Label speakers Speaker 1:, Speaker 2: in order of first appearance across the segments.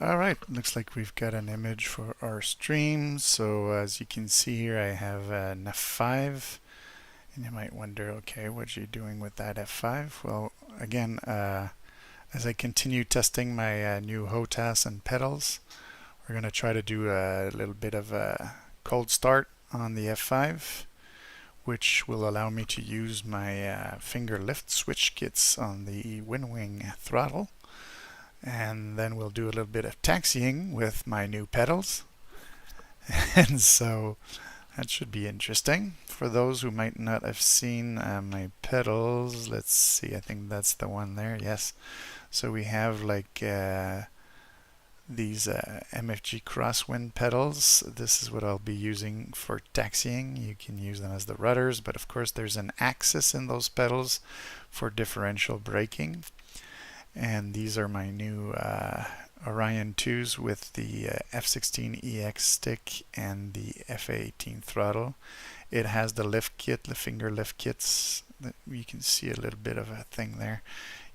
Speaker 1: Alright, looks like we've got an image for our stream. So as you can see here, I have an F5, and you might wonder, okay, what are you doing with that F5? Well, again, as I continue testing my new HOTAS and pedals, we're going to try to do a little bit of a cold start on the F5, which will allow me to use my finger lift switch kits on the WinWing throttle. And then we'll do a little bit of taxiing with my new pedals. And so that should be interesting. For those who might not have seen my pedals, let's see, I think that's the one there, yes. So we have like these MFG crosswind pedals. This is what I'll be using for taxiing. You can use them as the rudders, but of course there's an axis in those pedals for differential braking. And these are my new Orion 2s with the F16EX stick and the FA18 throttle. It has the lift kit, the finger lift kits. You can see a little bit of a thing there.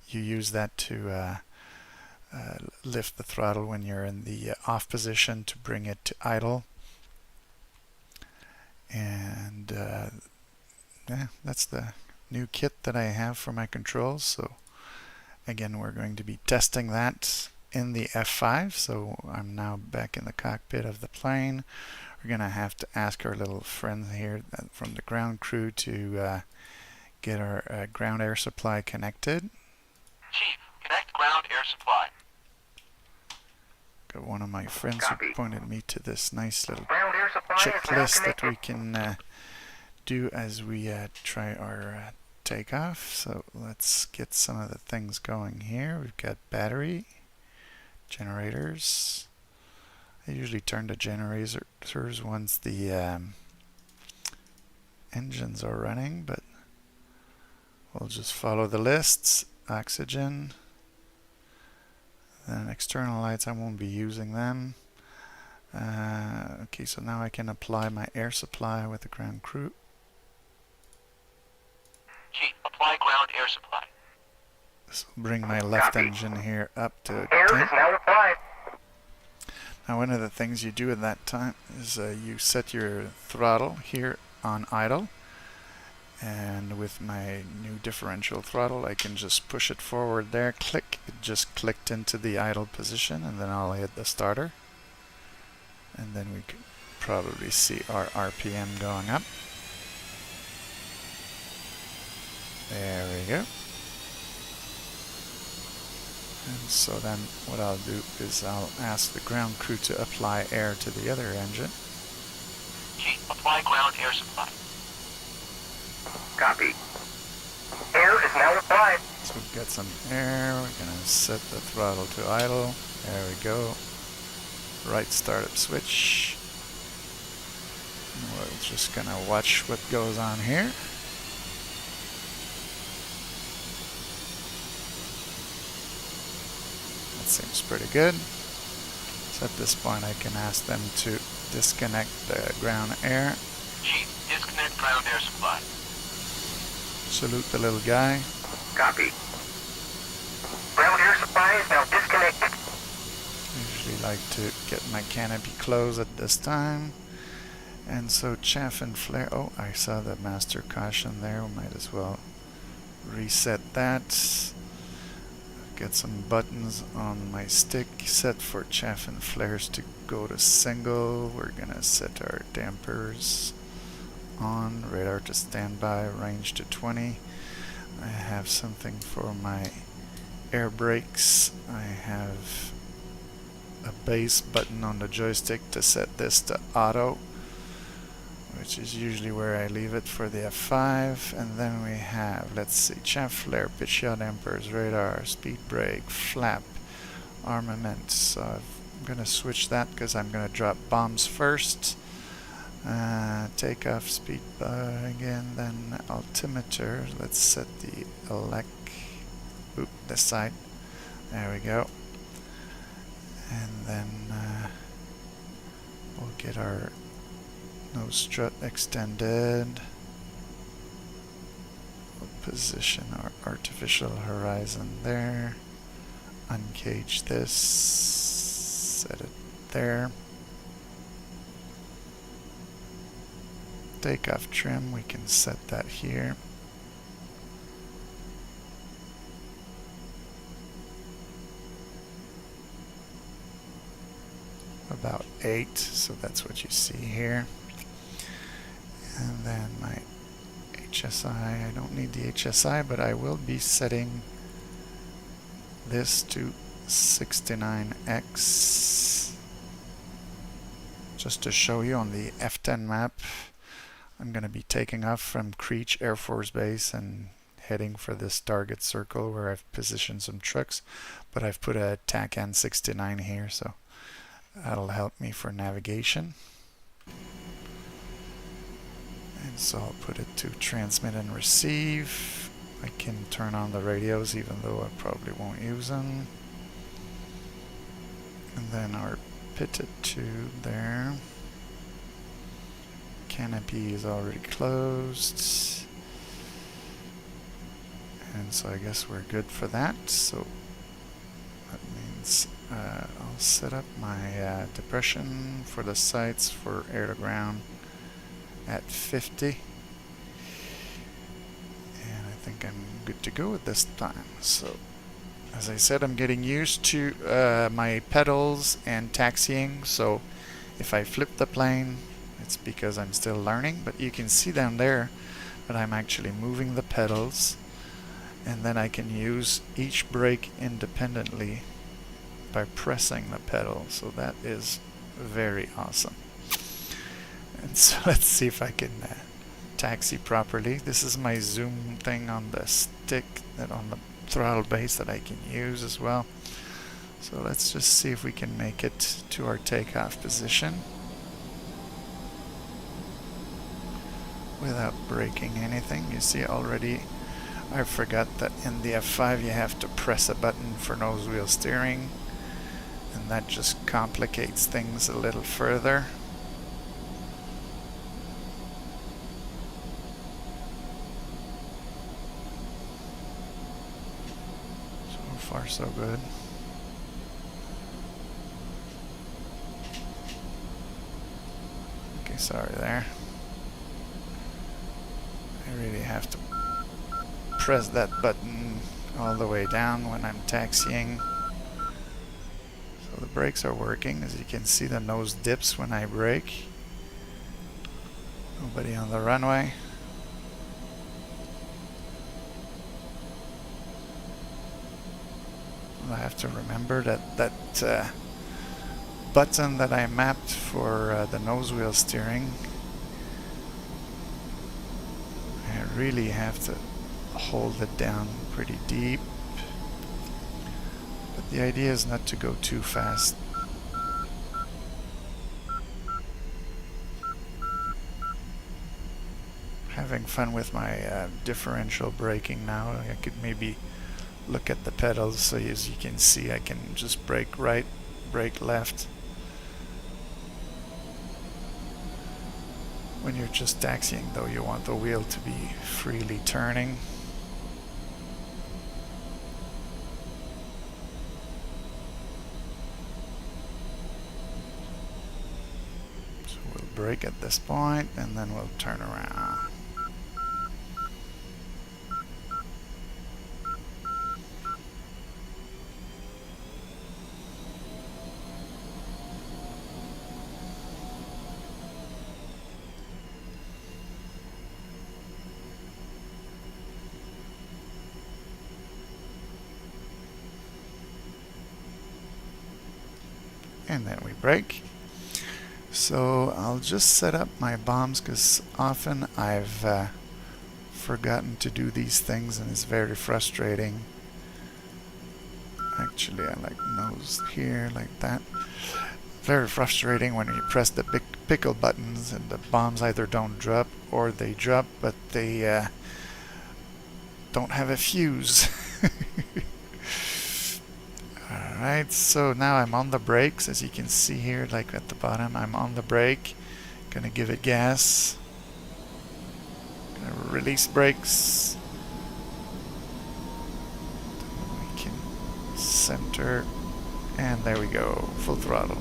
Speaker 1: You use that to lift the throttle when you're in the off position to bring it to idle. And yeah, that's the new kit that I have for my controls. So again, we're going to be testing that in the F5. So I'm now back in the cockpit of the plane. We're going to have to ask our little friend here from the ground crew to get our ground air supply connected.
Speaker 2: Chief, connect ground air supply.
Speaker 1: Got one of my friends
Speaker 2: Copy.
Speaker 1: who pointed me to this nice little
Speaker 2: Ground air supply
Speaker 1: checklist that we can do as we try our takeoff. So let's get some of the things going here. We've got battery, generators. I usually turn the generators once the engines are running, but we'll just follow the lists. Oxygen, then external lights, I won't be using them. Okay, so now I can apply my air supply with the ground crew.
Speaker 2: Chief, apply ground air supply.
Speaker 1: This will bring my left
Speaker 2: Copy.
Speaker 1: engine here up to
Speaker 2: Air
Speaker 1: 10.
Speaker 2: is now applied.
Speaker 1: Now one of the things you do at that time is you set your throttle here on idle, and with my new differential throttle I can just push it forward there, click, it just clicked into the idle position, and then I'll hit the starter, and then we can probably see our RPM going up. There we go. And so then what I'll do is I'll ask the ground crew to apply air to the other engine.
Speaker 2: Chief, apply ground air supply. Copy. Air is now applied.
Speaker 1: So we've got some air. We're going to set the throttle to idle. There we go. Right startup switch. And we're just going to watch what goes on here. Seems pretty good. So at this point I can ask them to disconnect the ground air.
Speaker 2: Chief, disconnect ground air supply.
Speaker 1: Salute the little guy.
Speaker 2: Copy. Ground air supply is now disconnected.
Speaker 1: Usually like to get my canopy closed at this time. And so chaff and flare. Oh, I saw the master caution there. We might as well reset that. Get some buttons on my stick set for chaff and flares to go to single. We're gonna set our dampers on, radar to standby, range to 20. I have something for my air brakes. I have a base button on the joystick to set this to auto, which is usually where I leave it for the F5. And then we have, let's see, chaff flare, pitch yaw dampers, radar, speed brake, flap, armament. So I'm going to switch that because I'm going to drop bombs first. Takeoff speed again, then altimeter. Let's set the this side. There we go. And then we'll get our nose strut extended. We'll position our artificial. artificial horizon there. Uncage this. Set it there. Takeoff trim, we can set that here. About 8, so that's what you see here. And then my HSI, I don't need the HSI, but I will be setting this to 69x. Just to show you on the F10 map, I'm going to be taking off from Creech Air Force Base and heading for this target circle where I've positioned some trucks, but I've put a TACAN 69 here, so that'll help me for navigation. And so I'll put it to transmit and receive. I can turn on the radios even though I probably won't use them. And then our pitted tube there. Canopy is already closed. And so I guess we're good for that. So that means I'll set up my depression for the sights for air to ground at 50. And I think I'm good to go at this time. So as I said, I'm getting used to my pedals and taxiing. So if I flip the plane, it's because I'm still learning. But you can see down there that I'm actually moving the pedals. And then I can use each brake independently by pressing the pedal. So that is very awesome. And so let's see if I can taxi properly. This is my zoom thing on the stick, that on the throttle base that I can use as well. So let's just see if we can make it to our takeoff position without breaking anything. You see already I forgot that in the F5 you have to press a button for nose wheel steering, and that just complicates things a little further. So far so good. Okay, sorry there. I really have to press that button all the way down when I'm taxiing. So the brakes are working. As you can see, the nose dips when I brake. Nobody on the runway. I have to remember that button that I mapped for the nose wheel steering, I really have to hold it down pretty deep. But the idea is not to go too fast. Having fun with my differential braking now. I could maybe look at the pedals, so as you can see I can just brake right, brake left. When you're just taxiing though, you want the wheel to be freely turning. So we'll brake at this point and then we'll turn around. And then we brake. So I'll just set up my bombs because often I've forgotten to do these things and it's very frustrating. Actually, I like nose here like that. Very frustrating when you press the big pickle buttons and the bombs either don't drop or they drop, but they don't have a fuse. Alright, so now I'm on the brakes. As you can see here, like at the bottom, I'm on the brake. Gonna give it gas. Gonna release brakes. We can center And there we go, full throttle.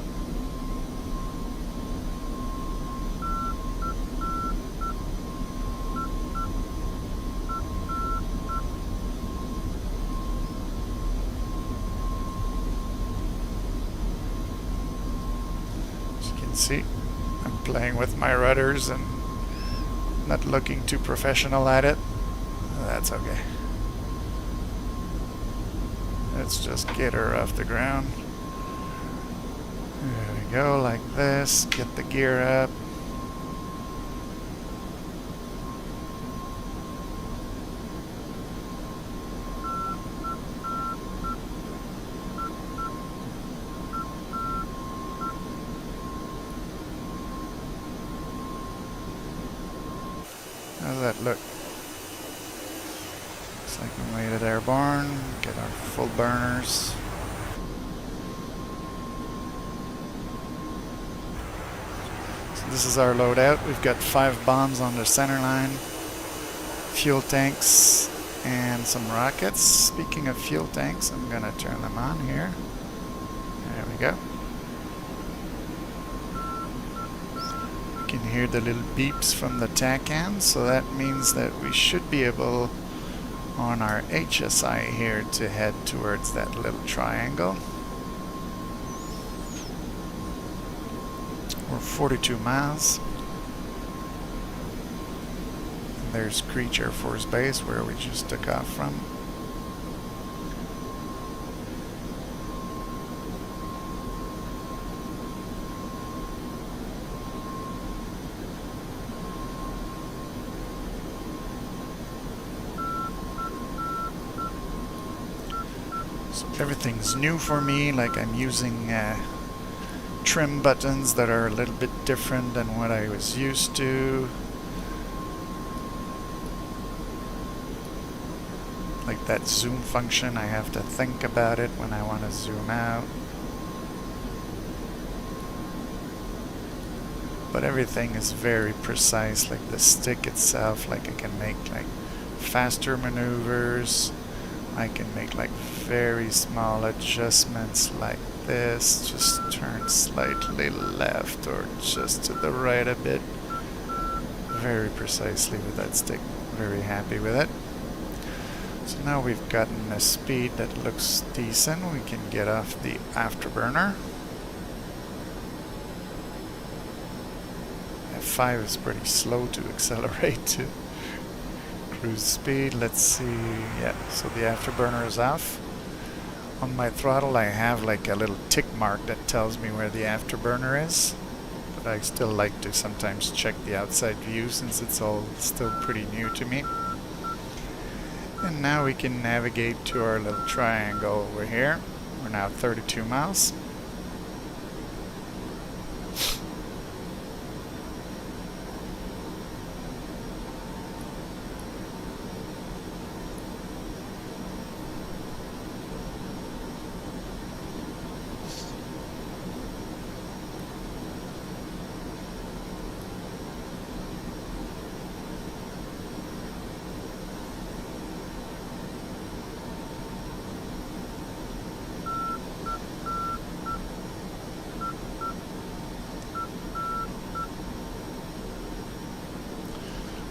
Speaker 1: As you can see, I'm playing with my rudders and not looking too professional at it. That's okay. Let's just get her off the ground. There we go, like this. Get the gear up. How's that look? Looks like we made it airborne. Get our full burners. So this is our loadout. We've got 5 bombs on the center line, fuel tanks, and some rockets. Speaking of fuel tanks, I'm gonna turn them on here. There we go. You can hear the little beeps from the TACAN, so that means that we should be able on our HSI here to head towards that little triangle. We're 42 miles. And there's Creech Air Force Base where we just took off from. So everything's new for me, like I'm using trim buttons that are a little bit different than what I was used to. Like that zoom function, I have to think about it when I want to zoom out. But everything is very precise, like the stick itself, like I can make like faster maneuvers. I can make like very small adjustments like this, just turn slightly left or just to the right a bit. Very precisely with that stick, very happy with it. So now we've gotten a speed that looks decent, we can get off the afterburner. F5 is pretty slow to accelerate to. Cruise speed, let's see, yeah, so the afterburner is off. On my throttle I have like a little tick mark that tells me where the afterburner is, but I still like to sometimes check the outside view since it's all still pretty new to me. And now we can navigate to our little triangle over here. We're now 32 miles.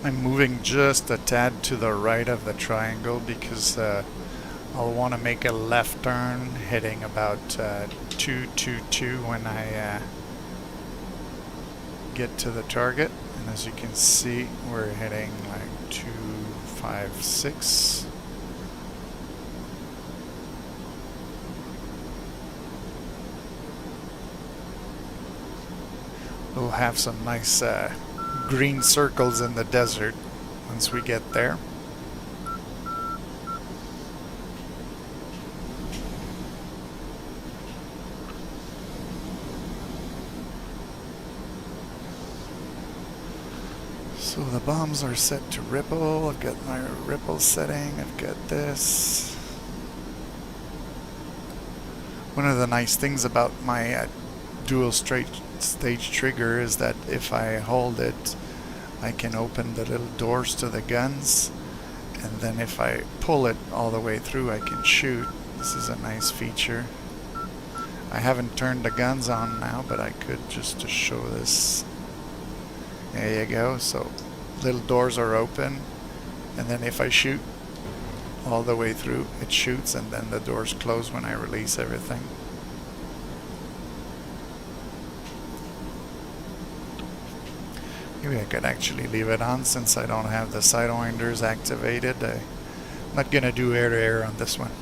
Speaker 1: I'm moving just a tad to the right of the triangle because I'll want to make a left turn heading about 222 when I get to the target. And as you can see, we're heading like 256. We'll have some nice green circles in the desert once we get there. So the bombs are set to ripple. I've got my ripple setting. I've got this. One of the nice things about my dual stage trigger is that if I hold it, I can open the little doors to the guns, and then if I pull it all the way through, I can shoot. This is a nice feature. I haven't turned the guns on now, but I could just to show this. There you go. So little doors are open, and then if I shoot all the way through, it shoots, and then the doors close when I release everything. Maybe I could actually leave it on since I don't have the sidewinders activated. I'm not gonna do air-to-air on this one.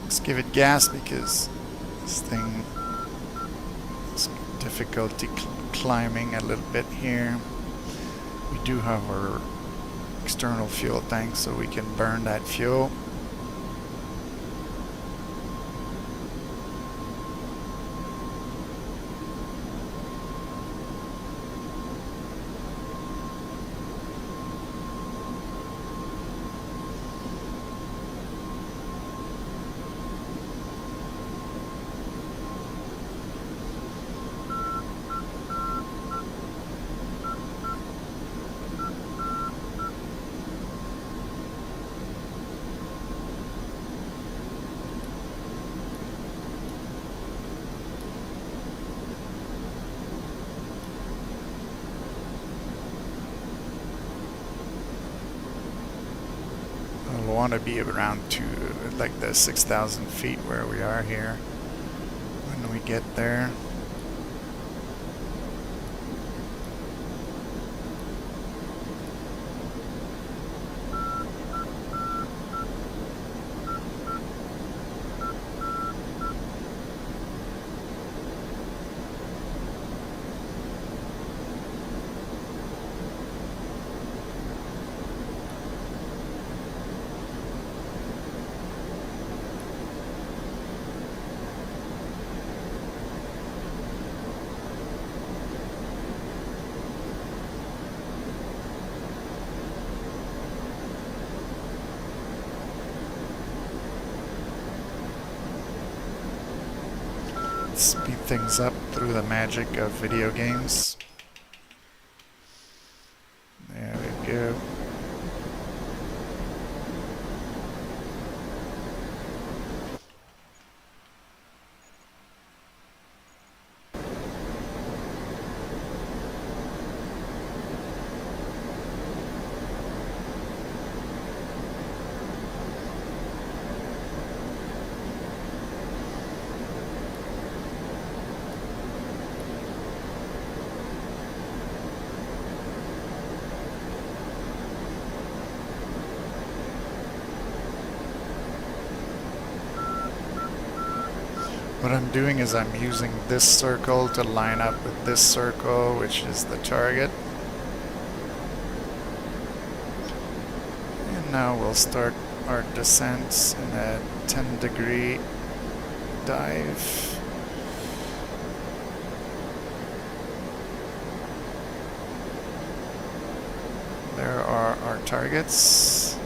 Speaker 1: Let's give it gas because this thing is difficulty climbing a little bit here. We do have our external fuel tank, so we can burn that fuel. I'll want to be around to like the 6,000 feet where we are here when we get there. Speed things up through the magic of video games. There we go. What I'm doing is I'm using this circle to line up with this circle, which is the target. And now we'll start our descents in a 10-degree dive. There are our targets.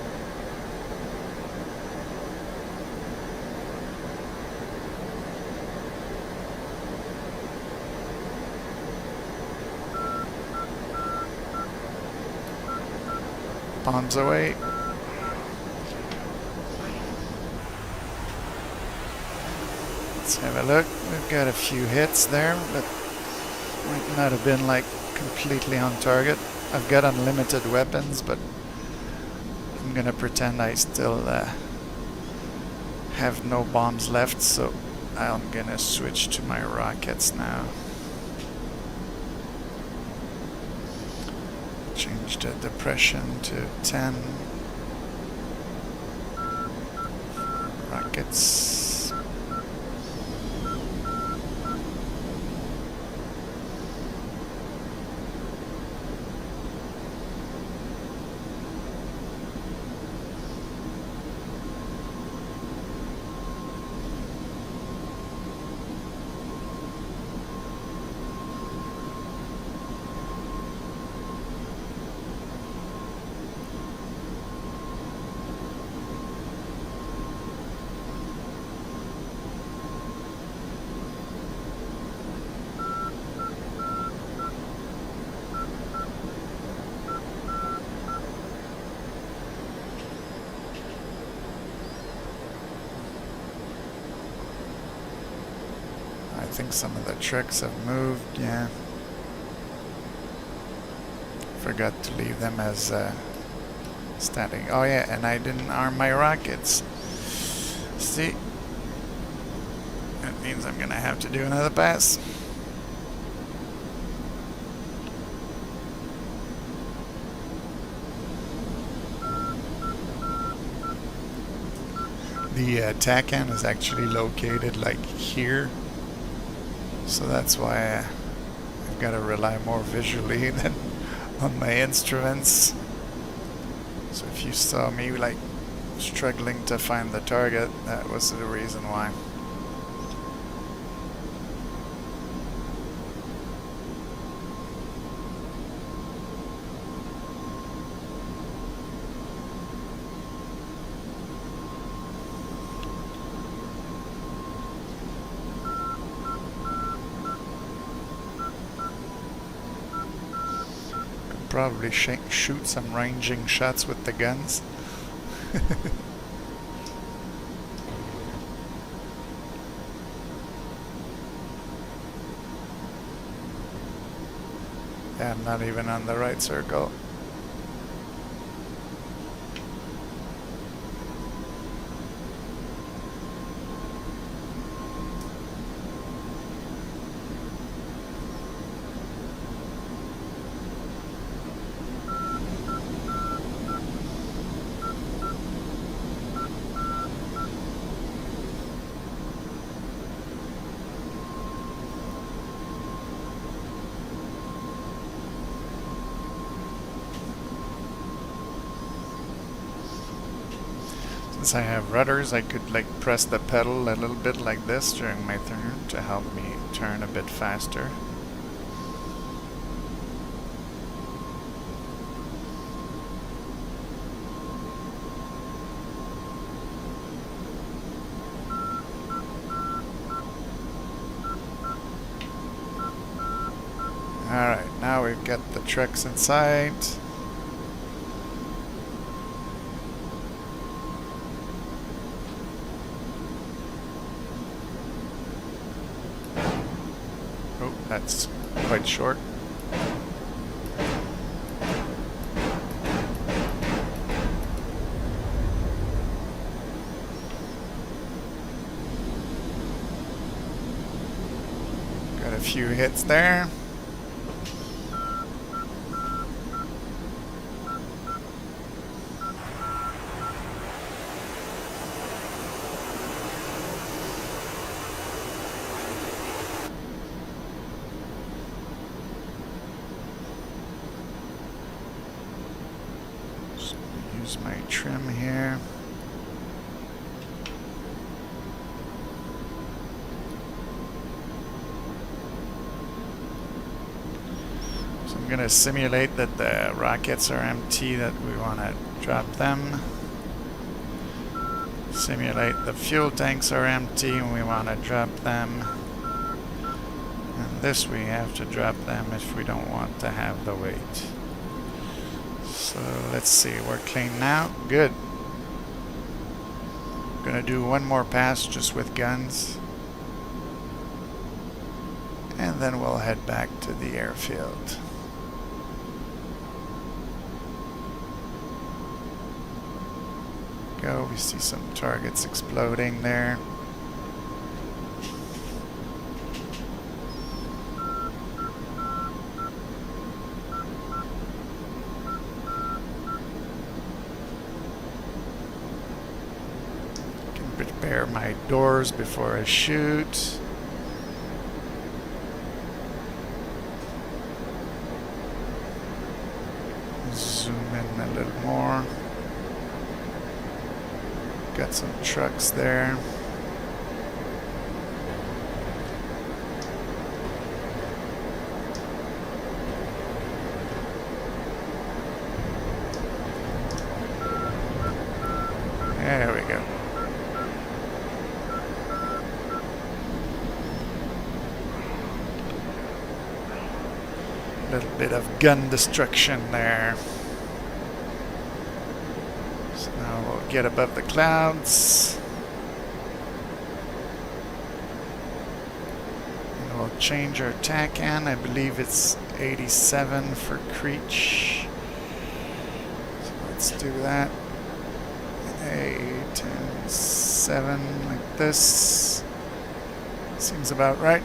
Speaker 1: Bombs away. Let's have a look. We've got a few hits there, but might not have been like completely on target. I've got unlimited weapons, but I'm gonna pretend I still have no bombs left, so I'm gonna switch to my rockets now. Change the depression to 10. Rockets. think some of the trucks have moved, yeah. Forgot to leave them as standing. Oh yeah, and I didn't arm my rockets. See? That means I'm gonna have to do another pass. The TACAN is actually located like here, so that's why I've got to rely more visually than on my instruments. So if you saw me like struggling to find the target, that was the reason why. Probably shoot some ranging shots with the guns. Yeah, I'm not even on the right circle. Since I have rudders, I could like press the pedal a little bit like this during my turn to help me turn a bit faster. Alright, now we've got the trucks inside. Oh, that's quite short. Got a few hits there. Use my trim here. So I'm going to simulate that the rockets are empty, that we want to drop them. Simulate the fuel tanks are empty and we want to drop them. And this we have to drop them if we don't want to have the weight. So let's see, we're clean now. Good. Gonna do one more pass just with guns. And then we'll head back to the airfield. Go, we see some targets exploding there. Prepare my doors before I shoot. Zoom in a little more. Got some trucks there. There we go. Little bit of gun destruction there. So now we'll get above the clouds. change our TACAN. I believe it's 87 for Creech. So let's do that. 8 and 7 like this. Seems about right.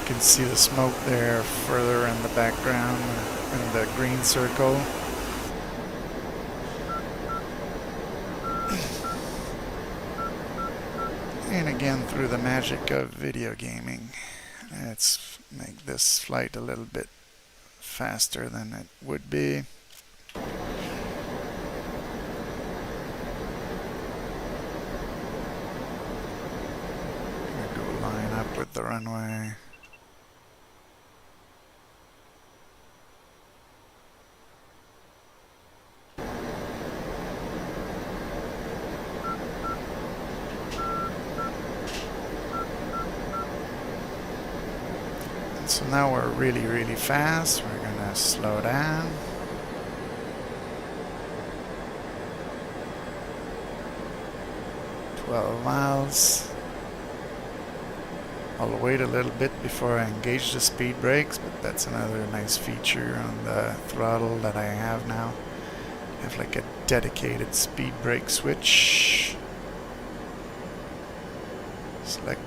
Speaker 1: You can see the smoke there further in the background in the green circle. And again, through the magic of video gaming, let's make this flight a little bit faster than it would be. Gonna go line up with the runway. So now we're really fast. We're gonna slow down. "12 miles. I'll wait a little bit before I engage the speed brakes, but that's another nice feature on the throttle that I have now. I have like a dedicated speed brake switch. Select.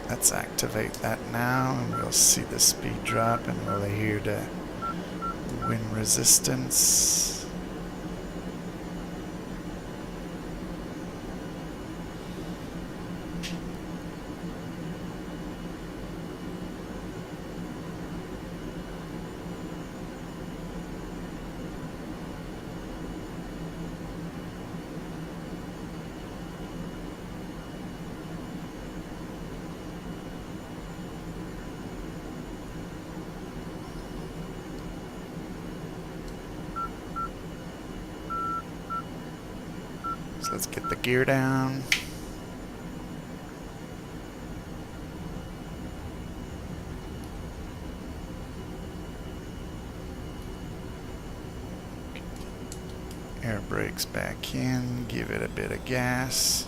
Speaker 1: Let's activate that now, and we'll see the speed drop, and we'll hear the wind resistance. So let's get the gear down. Air brakes back in, give it a bit of gas.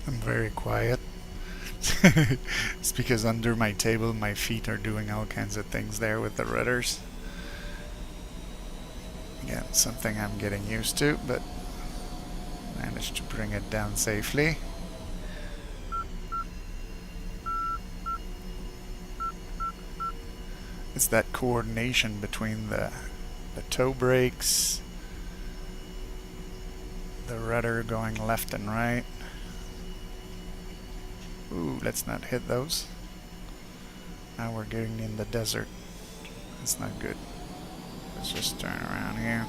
Speaker 1: I'm very quiet. It's because under my table my feet are doing all kinds of things there with the rudders. Again, something I'm getting used to, but managed to bring it down safely. It's that coordination between the toe brakes, the rudder going left and right. Ooh, let's not hit those. Now we're getting in the desert. That's not good. Let's just turn around here.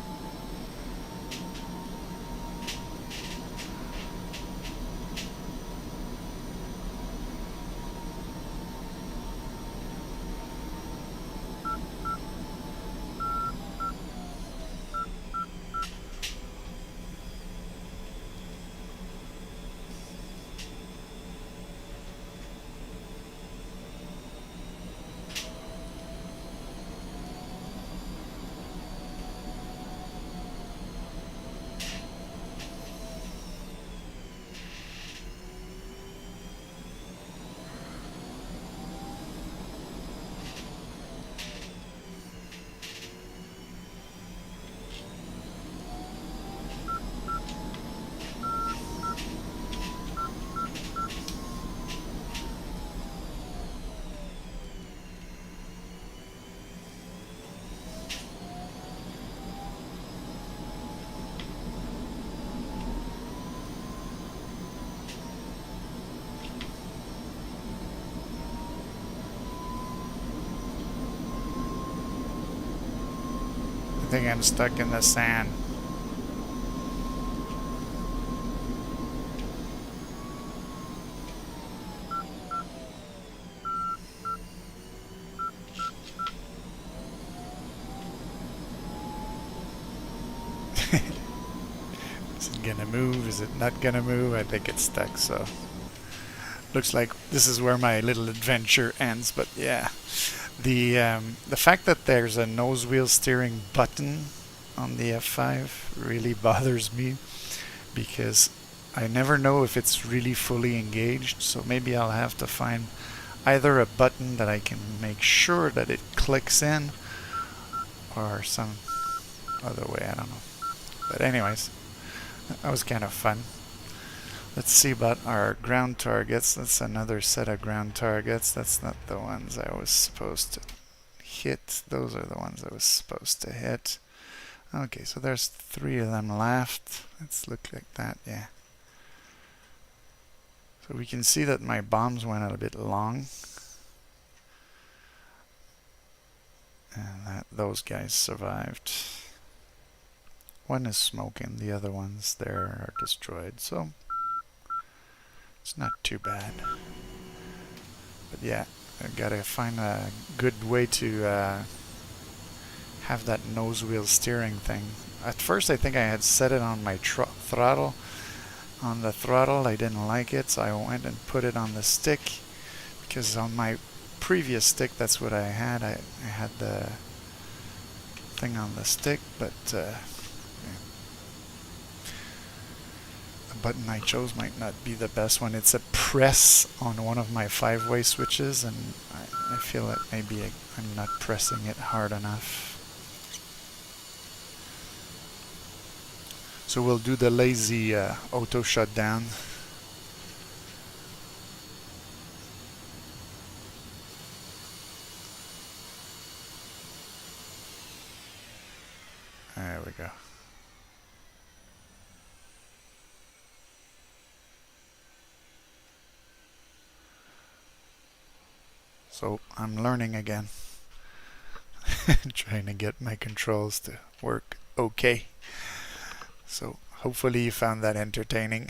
Speaker 1: I think I'm stuck in the sand. Is it gonna move? Is it not gonna move? I think it's stuck, so looks like this is where my little adventure ends. But yeah, the fact that there's a nose wheel steering button on the F5 really bothers me, because I never know if it's really fully engaged. So maybe I'll have to find either a button that I can make sure that it clicks in, or some other way, I don't know. But anyways, that was kind of fun. Let's see about our ground targets. That's another set of ground targets. That's not the ones I was supposed to hit. Those are the ones I was supposed to hit. Okay, so there's 3 of them left. Let's look like that, yeah. So we can see that my bombs went a bit long. And that those guys survived. One is smoking, the other ones there are destroyed, so it's not too bad. But yeah, I gotta find a good way to have that nose wheel steering thing. At first I think I had set it on my throttle. On the throttle I didn't like it, so I went and put it on the stick, because on my previous stick that's what I had. I had the thing on the stick, but the button I chose might not be the best one. It's a press on one of my 5-way switches, and I feel that maybe I'm not pressing it hard enough. So we'll do the lazy auto shutdown. There we go. So I'm learning again. Trying to get my controls to work okay. So hopefully you found that entertaining.